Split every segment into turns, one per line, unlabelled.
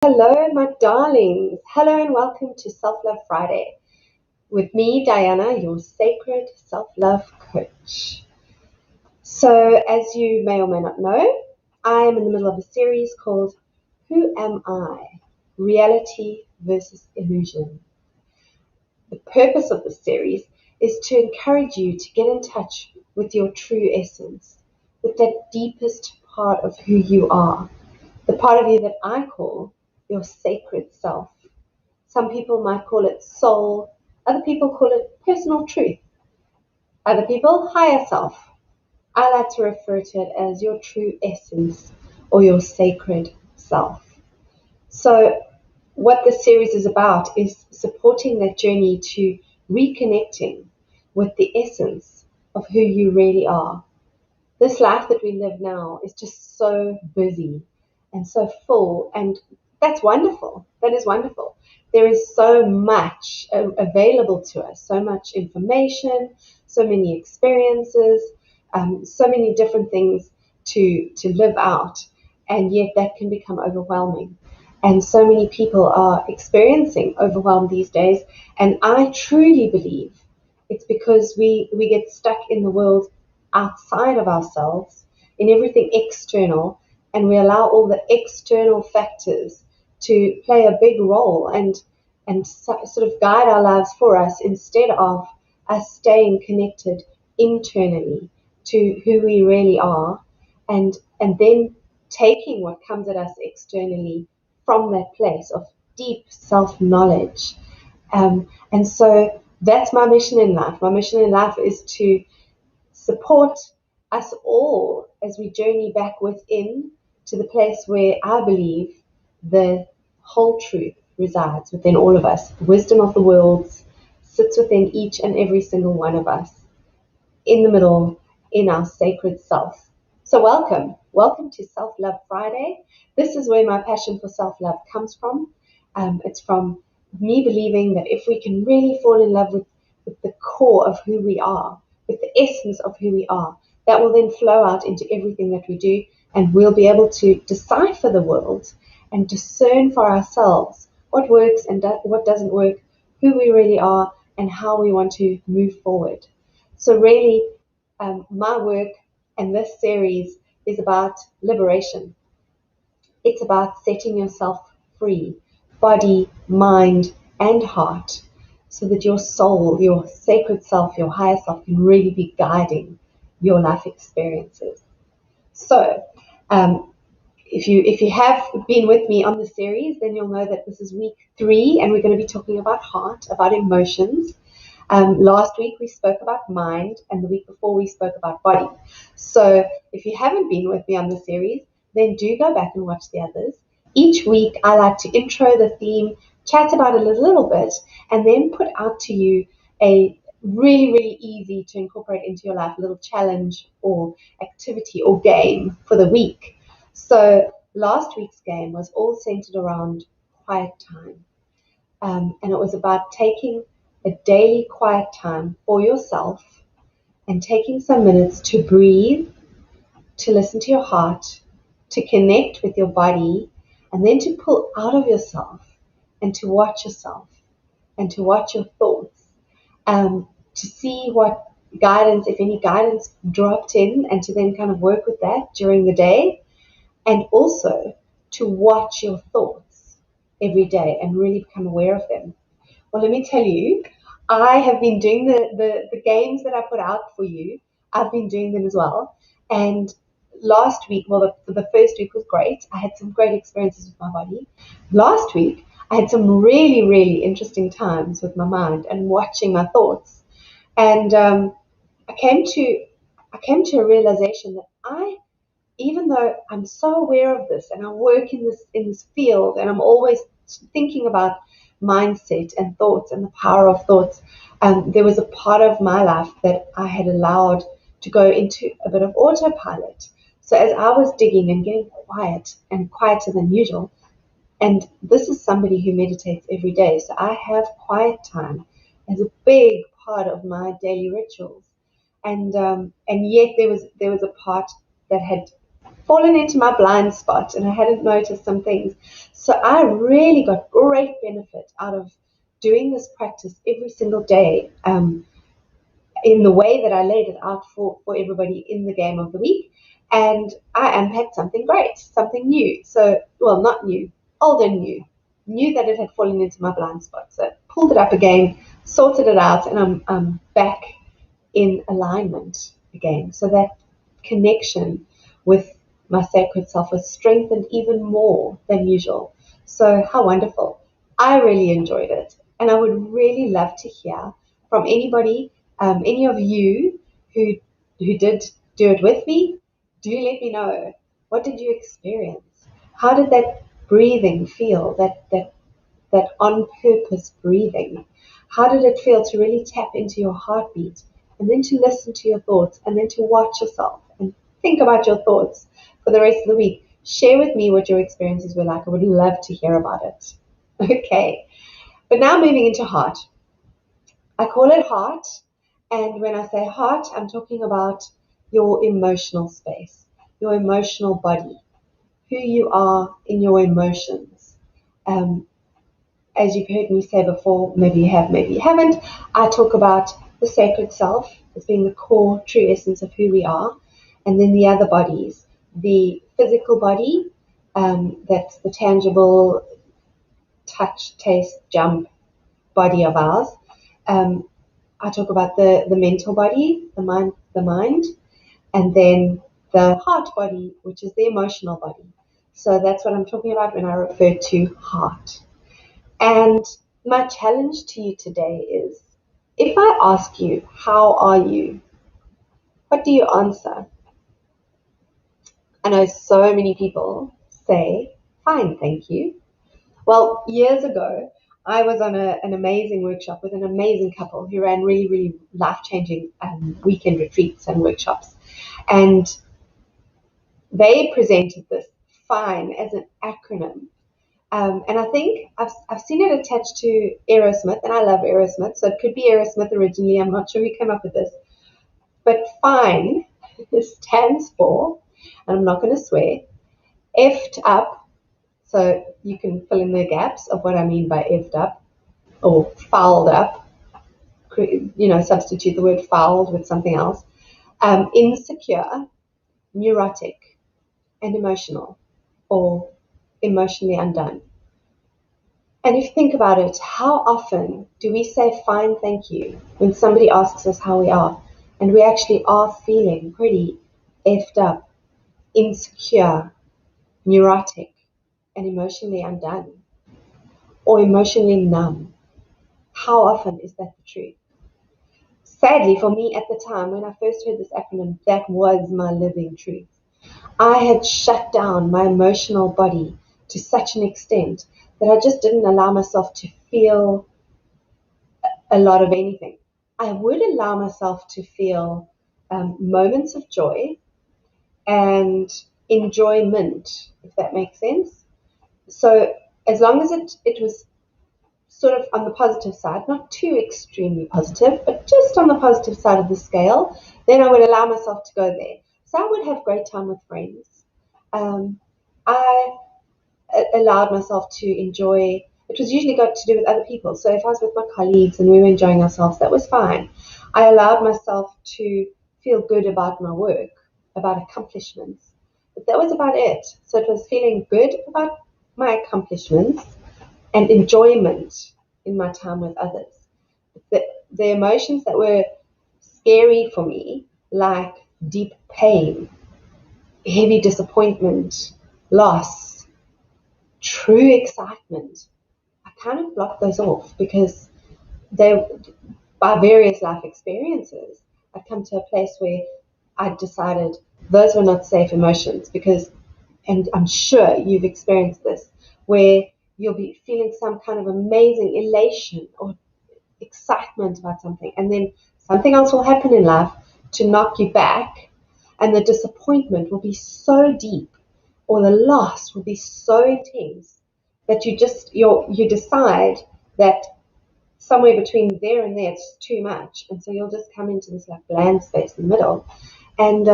Hello, my darlings. Hello and welcome to Self Love Friday with me, Diana, your sacred self love coach. So, as you may or may not know, I am in the middle of a series called Who Am I? Reality versus Illusion. The purpose of this series is to encourage you to get in touch with your true essence, with that deepest part of who you are, the part of you that I call your sacred self. Some people might call it soul, other people call it personal truth, other people higher self. I like to refer to it as your true essence or your sacred self. So, what this series is about is supporting that journey to reconnecting with the essence of who you really are. This life that we live now is just so busy and so full, and that's wonderful. That is wonderful. There is so much available to us, so much information, so many experiences, so many different things to live out, and yet that can become overwhelming. And so many people are experiencing overwhelm these days, and I truly believe it's because we get stuck in the world outside of ourselves, in everything external, and we allow all the external factors to play a big role and sort of guide our lives for us instead of us staying connected internally to who we really are and then taking what comes at us externally from that place of deep self-knowledge. And so that's my mission in life. My mission in life is to support us all as we journey back within to the place where I believe the whole truth resides within all of us. The wisdom of the worlds sits within each and every single one of us, in the middle, in our sacred self. So welcome. Welcome to Self Love Friday. This is where my passion for self-love comes from. It's from me believing that if we can really fall in love with the core of who we are, with the essence of who we are, that will then flow out into everything that we do, and we'll be able to decipher the world and discern for ourselves what works and what doesn't work, who we really are, and how we want to move forward. So really, my work and this series is about liberation. It's about setting yourself free, body, mind, and heart, so that your soul, your sacred self, your higher self can really be guiding your life experiences. So, if you have been with me on the series, then you'll know that this is week 3, and we're going to be talking about heart, about emotions. Last week we spoke about mind, and the week before we spoke about body. So if you haven't been with me on the series, then do go back and watch the others. Each week I like to intro the theme, chat about it a little bit, and then put out to you a really, really easy to incorporate into your life little challenge or activity or game for the week. So last week's game was all centered around quiet time. And it was about taking a daily quiet time for yourself and taking some minutes to breathe, to listen to your heart, to connect with your body, and then to pull out of yourself and to watch yourself and to watch your thoughts, to see what guidance, if any guidance dropped in, and to then kind of work with that during the day, and also to watch your thoughts every day and really become aware of them. Well, let me tell you, I have been doing the games that I put out for you. I've been doing them as well. And last week, well, the first week was great. I had some great experiences with my body. Last week, I had some really, really interesting times with my mind and watching my thoughts. And I came to a realization that even though I'm so aware of this and I work in this field and I'm always thinking about mindset and thoughts and the power of thoughts, there was a part of my life that I had allowed to go into a bit of autopilot. So as I was digging and getting quiet and quieter than usual, and this is somebody who meditates every day, so I have quiet time as a big part of my daily rituals, and yet there was a part that had fallen into my blind spot and I hadn't noticed some things. So I really got great benefit out of doing this practice every single day, in the way that I laid it out for everybody in the game of the week. And I unpacked something great, something new. So, well, not new, old and new. Knew that it had fallen into my blind spot. So pulled it up again, sorted it out, and I'm back in alignment again. So that connection with my sacred self was strengthened even more than usual. So how wonderful. I really enjoyed it. And I would really love to hear from anybody, any of you who did do it with me. Do let me know. What did you experience? How did that breathing feel? That on purpose breathing. How did it feel to really tap into your heartbeat and then to listen to your thoughts and then to watch yourself and think about your thoughts for the rest of the week? Share with me what your experiences were like. I would love to hear about it. Okay. But now moving into heart. I call it heart. And when I say heart, I'm talking about your emotional space, your emotional body, who you are in your emotions. As you've heard me say before, maybe you have, maybe you haven't, I talk about the sacred self as being the core, true essence of who we are, and then the other bodies, the physical body, that's the tangible touch, taste, jump body of ours. I talk about the mental body, the mind, and then the heart body, which is the emotional body. So that's what I'm talking about when I refer to heart. And my challenge to you today is, if I ask you, how are you? What do you answer? I know so many people say, fine, thank you. Well, years ago, I was on an amazing workshop with an amazing couple who ran really, really life-changing weekend retreats and workshops. And they presented this fine as an acronym. And I think I've seen it attached to Aerosmith, and I love Aerosmith, so it could be Aerosmith originally. I'm not sure who came up with this. But FINE stands for, and I'm not going to swear, effed up. So you can fill in the gaps of what I mean by effed up or fouled up. Substitute the word fouled with something else. Insecure, neurotic, and emotional, or emotionally undone. And if you think about it, how often do we say fine, thank you when somebody asks us how we are, and we actually are feeling pretty effed up, insecure, neurotic, and emotionally undone, or emotionally numb? How often is that the truth? Sadly, for me at the time when I first heard this acronym, that was my living truth. I had shut down my emotional body to such an extent that I just didn't allow myself to feel a lot of anything. I would allow myself to feel moments of joy and enjoyment, if that makes sense. So as long as it was sort of on the positive side, not too extremely positive, but just on the positive side of the scale, then I would allow myself to go there. So I would have great time with friends. I allowed myself to enjoy. It was usually got to do with other people. So if I was with my colleagues and we were enjoying ourselves, that was fine. I allowed myself to feel good about my work, about accomplishments. But that was about it. So it was feeling good about my accomplishments and enjoyment in my time with others. The emotions that were scary for me, like deep pain, heavy disappointment, loss, true excitement, I kind of blocked those off because they, by various life experiences, I'd come to a place where I decided those were not safe emotions because, and I'm sure you've experienced this, where you'll be feeling some kind of amazing elation or excitement about something, and then something else will happen in life to knock you back, and the disappointment will be so deep or the loss will be so intense that you decide that somewhere between there and there it's too much, and so you'll just come into this like bland space in the middle. And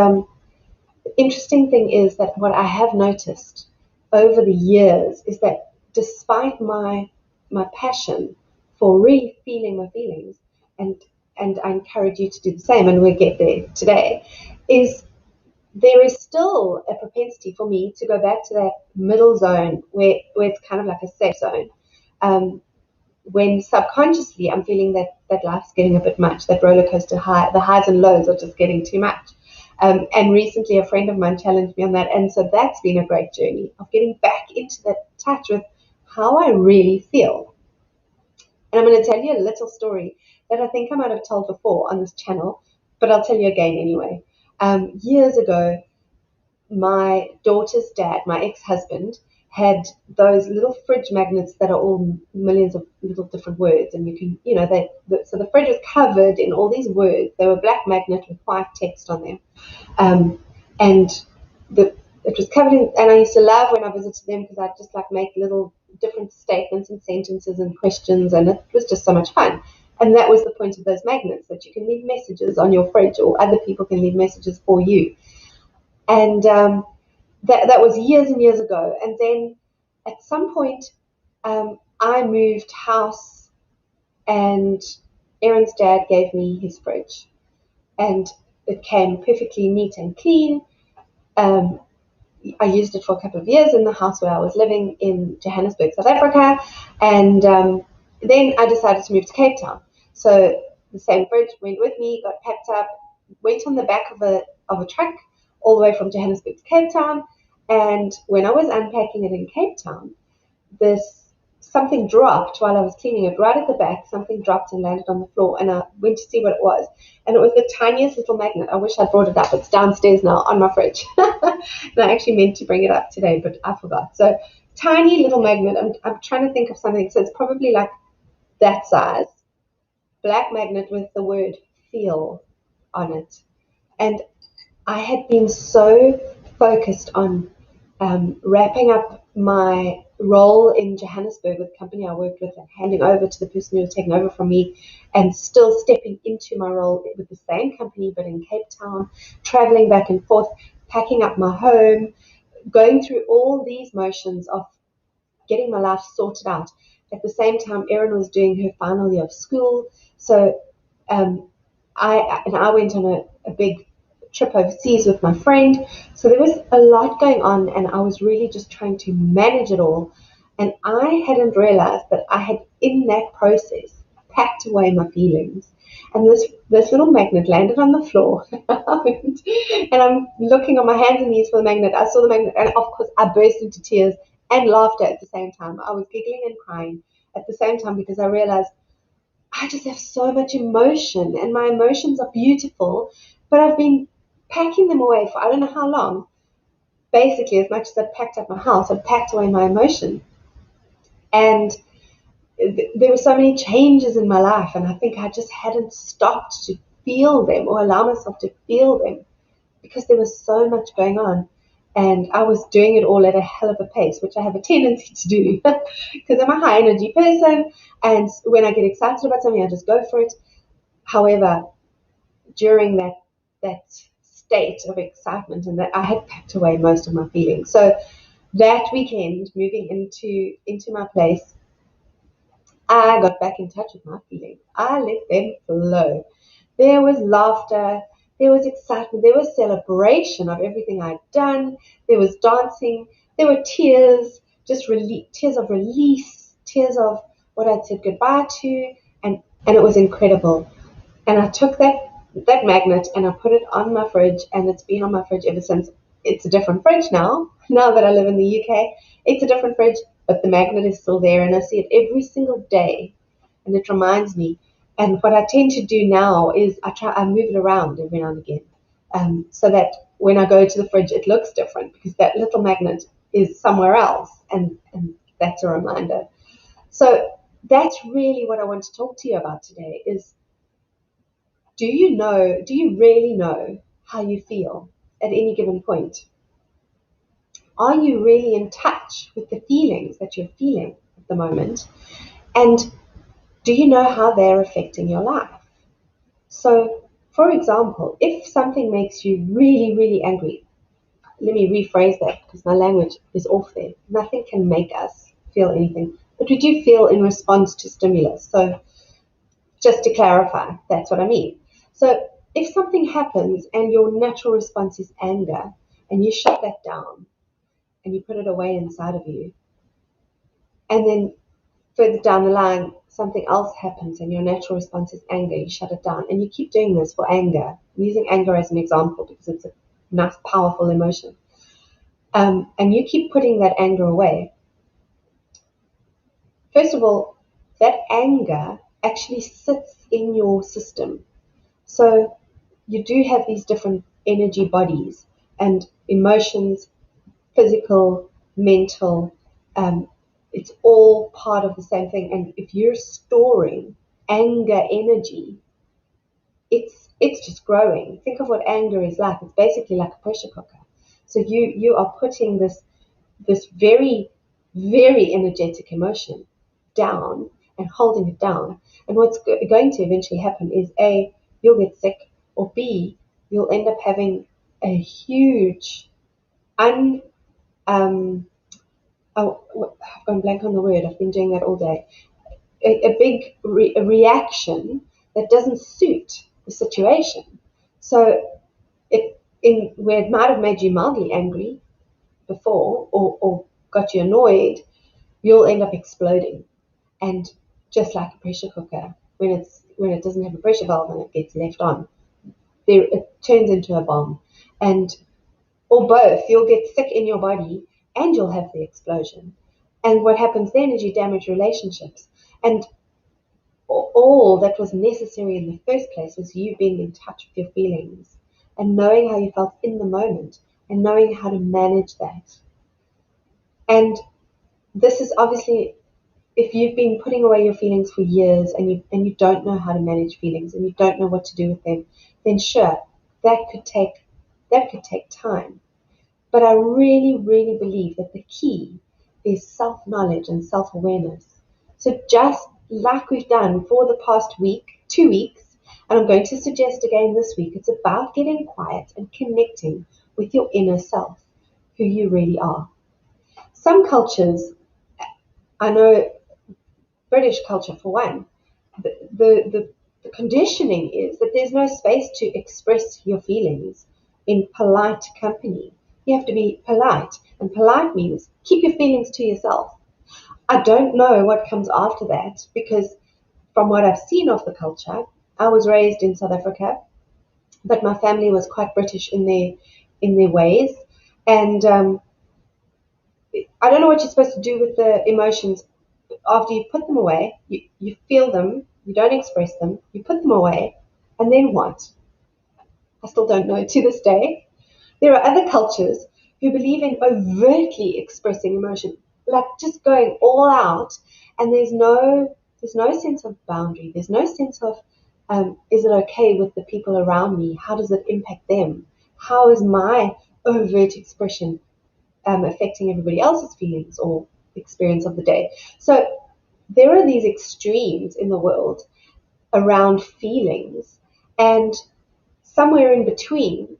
interesting thing is that what I have noticed over the years is that despite my passion for really feeling my feelings, and I encourage you to do the same, and we'll get there today, is there is still a propensity for me to go back to that middle zone where it's kind of like a safe zone. When subconsciously I'm feeling that life's getting a bit much, that roller coaster high, the highs and lows are just getting too much. And recently a friend of mine challenged me on that. And so that's been a great journey of getting back into that touch with how I really feel. And I'm going to tell you a little story that I think I might have told before on this channel, but I'll tell you again anyway. Years ago, my daughter's dad, my ex-husband, had those little fridge magnets that are all millions of little different words, and you can, so the fridge was covered in all these words. They were black magnet with white text on them, and it was covered in. And I used to love when I visited them because I'd just like make little different statements and sentences and questions, and it was just so much fun. And that was the point of those magnets, that you can leave messages on your fridge, or other people can leave messages for you. And that was years and years ago. And then at some point, I moved house, and Aaron's dad gave me his fridge, and it came perfectly neat and clean. I used it for a couple of years in the house where I was living in Johannesburg, South Africa, and then I decided to move to Cape Town. So the same fridge went with me, got packed up, went on the back of a truck all the way from Johannesburg to Cape Town. And when I was unpacking it in Cape Town, something dropped while I was cleaning it right at the back. Something dropped and landed on the floor, and I went to see what it was. And it was the tiniest little magnet. I wish I'd brought it up. It's downstairs now on my fridge. And I actually meant to bring it up today, but I forgot. So tiny little magnet. I'm trying to think of something. So it's probably like that size. Black magnet with the word feel on it. And I had been so focused on wrapping up my role in Johannesburg with the company I worked with and handing over to the person who was taking over from me, and still stepping into my role with the same company but in Cape Town, traveling back and forth, packing up my home, going through all these motions of getting my life sorted out. At the same time, Erin was doing her final year of school, so I went on a big trip overseas with my friend. So there was a lot going on, and I was really just trying to manage it all. And I hadn't realized that I had, in that process, packed away my feelings. And this little magnet landed on the floor. And I'm looking on my hands and knees for the magnet. I saw the magnet, and of course I burst into tears and laughter at the same time. I was giggling and crying at the same time, because I realized I just have so much emotion, and my emotions are beautiful, but I've been packing them away for I don't know how long. Basically, as much as I've packed up my house, I've packed away my emotion. And there were so many changes in my life, and I think I just hadn't stopped to feel them or allow myself to feel them, because there was so much going on. And I was doing it all at a hell of a pace, which I have a tendency to do because I'm a high energy person. And when I get excited about something, I just go for it. However, during that state of excitement, and that I had packed away most of my feelings. So that weekend, moving into my place, I got back in touch with my feelings. I let them flow. There was laughter, there was excitement, there was celebration of everything I'd done, there was dancing, there were tears, just tears of release, tears of what I'd said goodbye to, and it was incredible. And I took that magnet and I put it on my fridge, and it's been on my fridge ever since. It's a different fridge now that I live in the UK. It's a different fridge, but the magnet is still there, and I see it every single day, and it reminds me. And what I tend to do now is I move it around every now and again, so that when I go to the fridge, it looks different, because that little magnet is somewhere else, and that's a reminder. So that's really what I want to talk to you about today is, do you really know how you feel at any given point? Are you really in touch with the feelings that you're feeling at the moment? And do you know how they're affecting your life? So, for example, if something makes you really, really angry, let me rephrase that because my language is off there. Nothing can make us feel anything, but we do feel in response to stimulus. So just to clarify, that's what I mean. So if something happens and your natural response is anger, and you shut that down and you put it away inside of you, and then further down the line, something else happens and your natural response is anger, you shut it down, and you keep doing this for anger. I'm using anger as an example because it's a nice, powerful emotion. And you keep putting that anger away. First of all, that anger actually sits in your system. So you do have these different energy bodies and emotions, physical, mental. It's all part of the same thing. And if you're storing anger energy, it's just growing. Think of what anger is like. It's basically like a pressure cooker. So you are putting this very, very energetic emotion down and holding it down. And what's going to eventually happen is A, you'll get sick, or B, you'll end up having a huge um I've gone blank on the word. I've been doing that all day. A big reaction that doesn't suit the situation. So where it might have made you mildly angry before, or got you annoyed, you'll end up exploding. And just like a pressure cooker, when it doesn't have a pressure valve and it gets left on, it turns into a bomb. And or both, you'll get sick in your body and you'll have the explosion. And what happens then is you damage relationships. And all that was necessary in the first place was you being in touch with your feelings and knowing how you felt in the moment and knowing how to manage that. And this is obviously, if you've been putting away your feelings for years and you don't know how to manage feelings and you don't know what to do with them, then sure, that could take time. But I really, really believe that the key is self-knowledge and self-awareness. So just like we've done for the past week, 2 weeks, and I'm going to suggest again this week, it's about getting quiet and connecting with your inner self, who you really are. Some cultures, I know British culture for one, the conditioning is that there's no space to express your feelings in polite company. You have to be polite, and polite means keep your feelings to yourself. I don't know what comes after that because from what I've seen of the culture, I was raised in South Africa, but my family was quite British in their ways, and I don't know what you're supposed to do with the emotions after you put them away. You feel them, you don't express them, you put them away, and then what? I still don't know to this day. There are other cultures who believe in overtly expressing emotion, like just going all out, and there's no sense of boundary. There's no sense of is it okay with the people around me? How does it impact them? How is my overt expression affecting everybody else's feelings or experience of the day? So there are these extremes in the world around feelings, and somewhere in between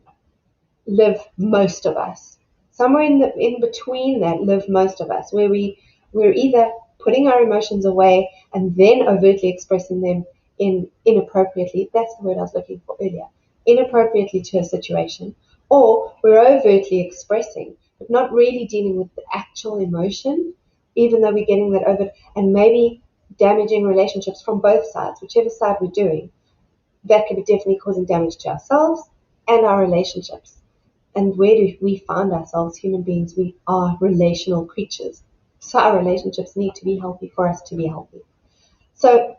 live most of us. Somewhere in between that live most of us, where we're either putting our emotions away and then overtly expressing them inappropriately. That's the word I was looking for earlier. Inappropriately to a situation, or we're overtly expressing but not really dealing with the actual emotion, even though we're getting that over, and maybe damaging relationships from both sides, whichever side we're doing. That could be definitely causing damage to ourselves and our relationships. And where do we find ourselves? Human beings, we are relational creatures. So our relationships need to be healthy for us to be healthy. So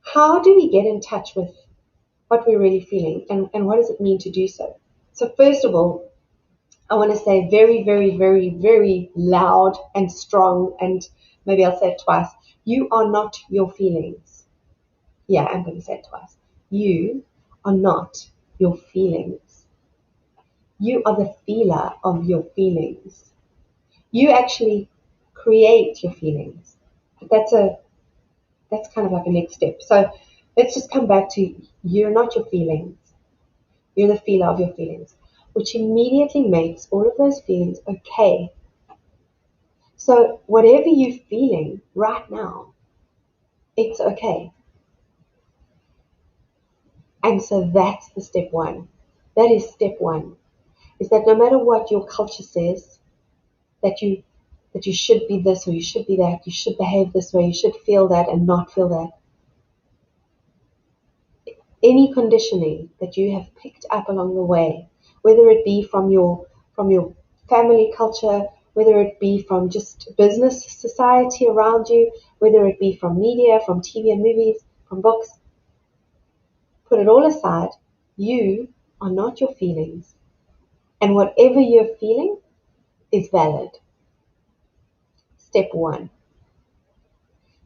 how do we get in touch with what we're really feeling, and what does it mean to do so? So first of all, I want to say very, very, very, very loud and strong, and maybe I'll say it twice. You are not your feelings. Yeah, I'm going to say it twice. You are not your feelings. You are the feeler of your feelings. You actually create your feelings. But that's kind of like a next step. So let's just come back to you're not your feelings. You're the feeler of your feelings. which immediately makes all of those feelings okay. So whatever you're feeling right now, it's okay. And so that's the step one. That is step one. Is that no matter what your culture says, that you should be this or you should be that, you should behave this way, you should feel that and not feel that. Any conditioning that you have picked up along the way, whether it be from your family culture, whether it be from just business society around you, whether it be from media, from TV and movies, from books, put it all aside. You are not your feelings. And whatever you're feeling is valid. Step one.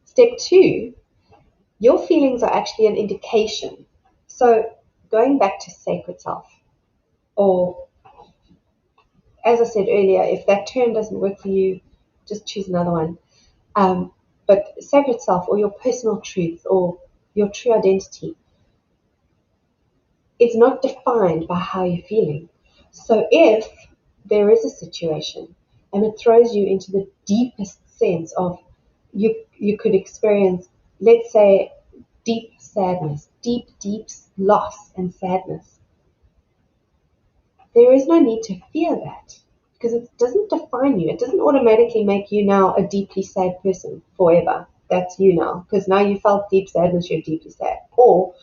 Step two, your feelings are actually an indication. So going back to sacred self, or as I said earlier, if that term doesn't work for you, just choose another one. But sacred self, or your personal truth, or your true identity, is not defined by how you're feeling. So if there is a situation and it throws you into the deepest sense of you could experience, let's say, deep sadness, deep loss and sadness, there is no need to fear that because it doesn't define you. It doesn't automatically make you now a deeply sad person forever. That's you now, because now you felt deep sadness, you're deeply sad. Or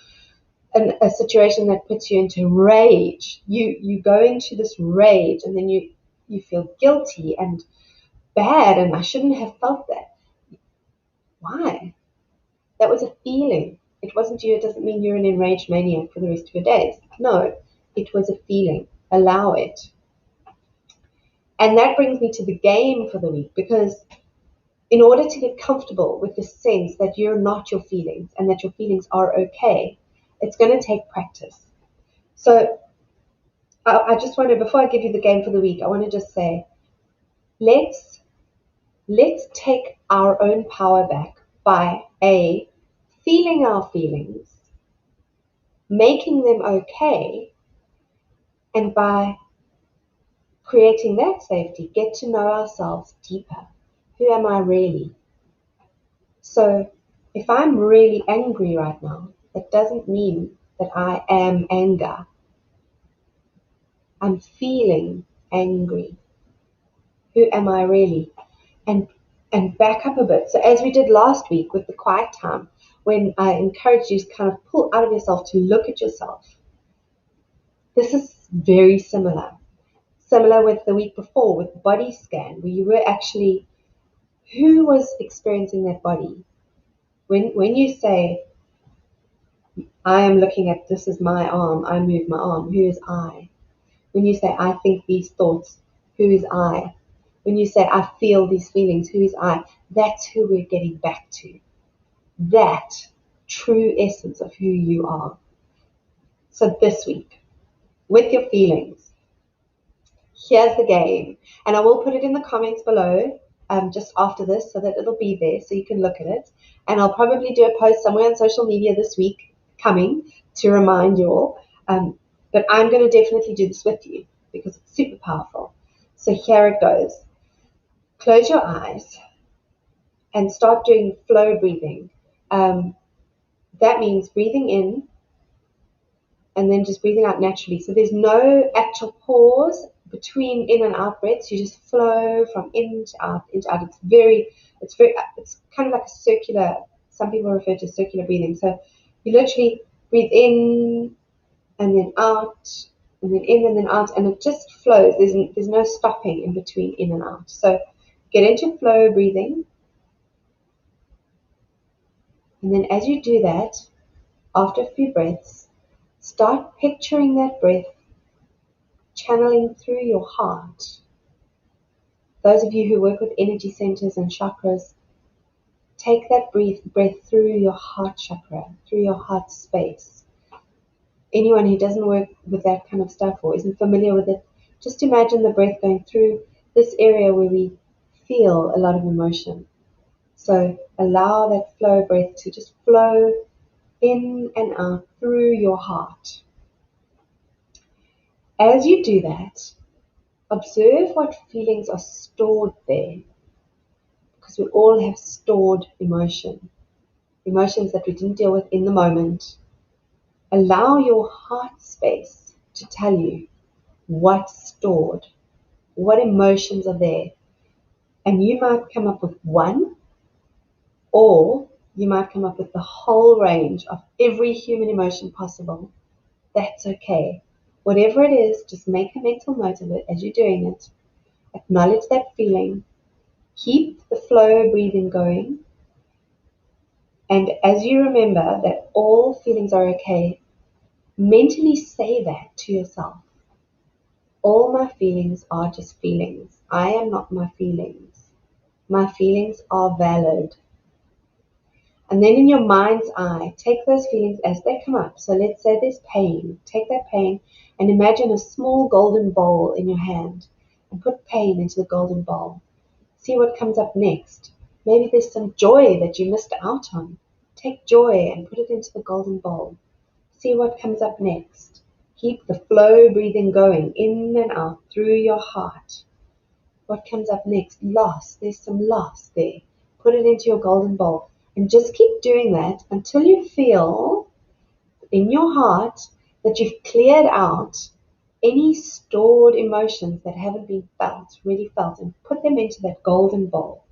a situation that puts you into rage. You go into this rage and then you feel guilty and bad and I shouldn't have felt that. Why? That was a feeling. It wasn't you. It doesn't mean you're an enraged maniac for the rest of your days. No, it was a feeling. Allow it. And that brings me to the game for the week, because in order to get comfortable with the sense that you're not your feelings and that your feelings are okay, it's going to take practice. So I just want to, before I give you the game for the week, I want to just say, let's take our own power back by feeling our feelings, making them okay, and by creating that safety, get to know ourselves deeper. Who am I really? So if I'm really angry right now, that doesn't mean that I am anger. I'm feeling angry. Who am I really? And back up a bit. So as we did last week with the quiet time, when I encouraged you to kind of pull out of yourself to look at yourself, this is very similar. Similar with the week before with the body scan, where you were actually, who was experiencing that body? When you say, I am looking at, this is my arm, I move my arm, who is I? When you say, I think these thoughts, who is I? When you say, I feel these feelings, who is I? That's who we're getting back to. That true essence of who you are. So this week, with your feelings, here's the game. And I will put it in the comments below just after this so that it'll be there so you can look at it. And I'll probably do a post somewhere on social media this week coming to remind you all. But I'm going to definitely do this with you because it's super powerful. So here it goes. Close your eyes and start doing flow breathing. That means breathing in and then just breathing out naturally. So there's no actual pause between in and out breaths. You just flow from in to out, into out. It's kind of like a circular, some people refer to circular breathing. So you literally breathe in and then out, and then in and then out, and it just flows. There's no stopping in between in and out. So get into flow breathing. And then as you do that, after a few breaths, start picturing that breath channeling through your heart. Those of you who work with energy centers and chakras, take that breath through your heart chakra, through your heart space. Anyone who doesn't work with that kind of stuff or isn't familiar with it, just imagine the breath going through this area where we feel a lot of emotion. So allow that flow breath to just flow in and out through your heart. As you do that, observe what feelings are stored there, because we all have stored emotions that we didn't deal with in the moment. Allow your heart space to tell you what's stored, what emotions are there. And you might come up with one, or you might come up with the whole range of every human emotion possible. That's okay. Whatever it is, just make a mental note of it as you're doing it. Acknowledge that feeling. Keep the flow breathing going. And as you remember that all feelings are okay, mentally say that to yourself. All my feelings are just feelings. I am not my feelings. My feelings are valid. And then in your mind's eye, take those feelings as they come up. So let's say there's pain. Take that pain and imagine a small golden bowl in your hand and put pain into the golden bowl. See what comes up next. Maybe there's some joy that you missed out on. Take joy and put it into the golden bowl. See what comes up next. Keep the flow breathing going in and out through your heart. What comes up next? Loss. There's some loss there. Put it into your golden bowl. And just keep doing that until you feel in your heart that you've cleared out any stored emotions that haven't been felt, really felt, and put them into that golden bowl.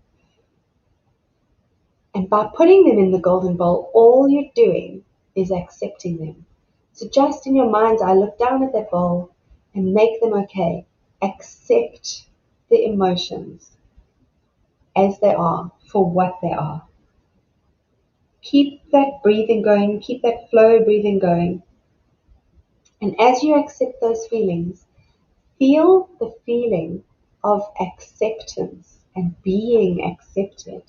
And by putting them in the golden bowl, all you're doing is accepting them. So just in your mind's eye, look down at that bowl and make them okay. Accept the emotions as they are, for what they are. Keep that breathing going, keep that flow breathing going. And as you accept those feelings, feel the feeling of acceptance and being accepted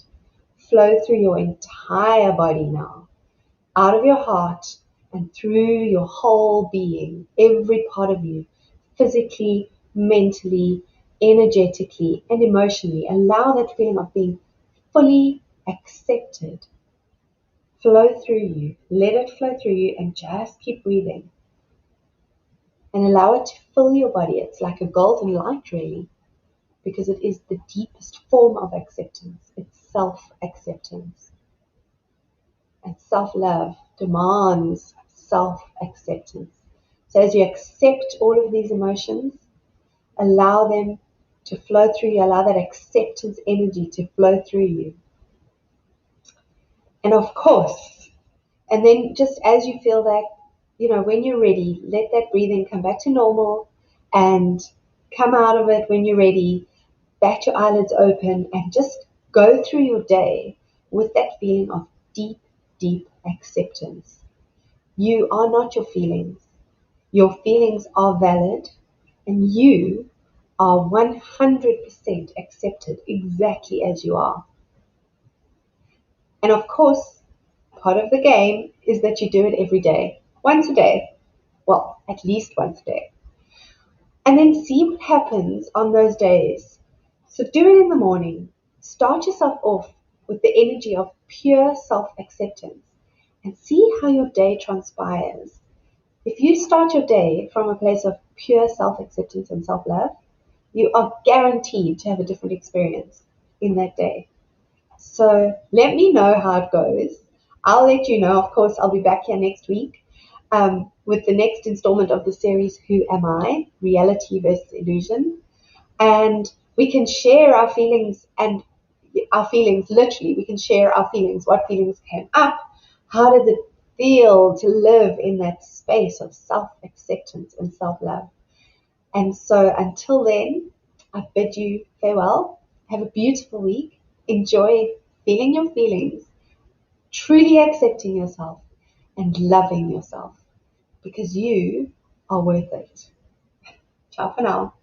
flow through your entire body now, out of your heart and through your whole being, every part of you, physically, mentally, energetically, and emotionally. Allow that feeling of being fully accepted flow through you. Let it flow through you and just keep breathing. And allow it to fill your body. It's like a golden light, really, because it is the deepest form of acceptance. It's self-acceptance. And self-love demands self-acceptance. So as you accept all of these emotions, allow them to flow through you. Allow that acceptance energy to flow through you. And of course, and then just as you feel that, when you're ready, let that breathing come back to normal and come out of it when you're ready. Bat your eyelids open and just go through your day with that feeling of deep, deep acceptance. You are not your feelings. Your feelings are valid and you are 100% accepted exactly as you are. And of course, part of the game is that you do it every day, once a day. Well, at least once a day. And then see what happens on those days. So do it in the morning. Start yourself off with the energy of pure self-acceptance and see how your day transpires. If you start your day from a place of pure self-acceptance and self-love, you are guaranteed to have a different experience in that day. So let me know how it goes. I'll let you know. Of course, I'll be back here next week with the next installment of the series, Who Am I? Reality versus Illusion. And we can share our feelings literally. We can share our feelings. What feelings came up? How does it feel to live in that space of self-acceptance and self-love? And so until then, I bid you farewell. Have a beautiful week. Enjoy feeling your feelings, truly accepting yourself and loving yourself because you are worth it. Ciao for now.